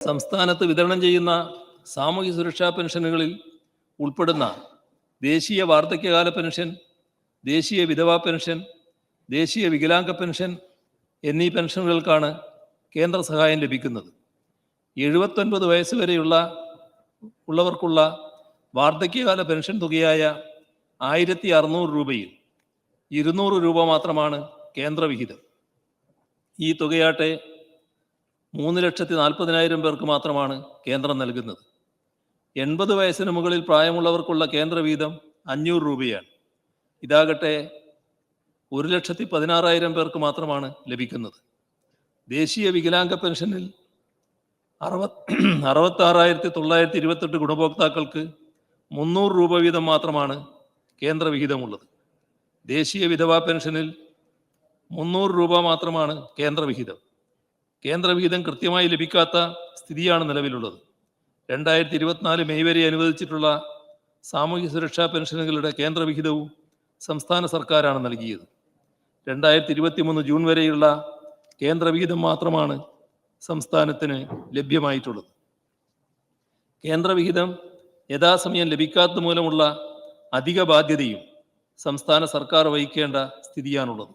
സംസ്ഥാനത്ത് വിതരണം ചെയ്യുന്ന സാമൂഹ്യ സുരക്ഷാ പെൻഷനുകളിൽ ഉൾപ്പെടുന്ന ദേശീയ വാർദ്ധക്യകാല പെൻഷൻ, ദേശീയ വിധവാ പെൻഷൻ, ദേശീയ വികലാംഗ പെൻഷൻ എന്നീ പെൻഷനുകൾക്കാണ് കേന്ദ്ര സഹായം ലഭിക്കുന്നത്. 79 വയസ്സ് വരെയുള്ള ഉള്ളവർക്കുള്ള വാർദ്ധക്യകാല പെൻഷൻ തുകയായ 1600 രൂപയിൽ 200 രൂപ മാത്രമാണ് കേന്ദ്രവിഹിതം. ഈ തുകയാട്ടെ 3,40,000 പേർക്ക് മാത്രമാണ് കേന്ദ്രം നൽകുന്നത്. 80 വയസ്സിന് മുകളിൽ പ്രായമുള്ളവർക്കുള്ള കേന്ദ്രവീതം 500 രൂപയാണ്. ഇതാകട്ടെ 1,16,000 പേർക്ക് മാത്രമാണ് ലഭിക്കുന്നത്. ദേശീയ വികലാംഗ പെൻഷനിൽ 66,928 ഗുണഭോക്താക്കൾക്ക് 300 രൂപ വീതം മാത്രമാണ് കേന്ദ്രവിഹിതമുള്ളത്. ദേശീയ വിധവാ പെൻഷനിൽ 300 രൂപ മാത്രമാണ് കേന്ദ്രവിഹിതം. കേന്ദ്രവിഹിതം കൃത്യമായി ലഭിക്കാത്ത സ്ഥിതിയാണ് നിലവിലുള്ളത്. 2024 മെയ് വരെ അനുവദിച്ചിട്ടുള്ള സാമൂഹ്യ സുരക്ഷാ പെൻഷനുകളുടെ കേന്ദ്രവിഹിതവും സംസ്ഥാന സർക്കാരാണ് നൽകിയത്. 2023 ജൂൺ വരെയുള്ള കേന്ദ്രവിഹിതം മാത്രമാണ് സംസ്ഥാനത്തിന് ലഭ്യമായിട്ടുള്ളത്. കേന്ദ്രവിഹിതം യഥാസമയം ലഭിക്കാത്ത മൂലമുള്ള അധിക ബാധ്യതയും സംസ്ഥാന സർക്കാർ വഹിക്കേണ്ട സ്ഥിതിയാണുള്ളത്.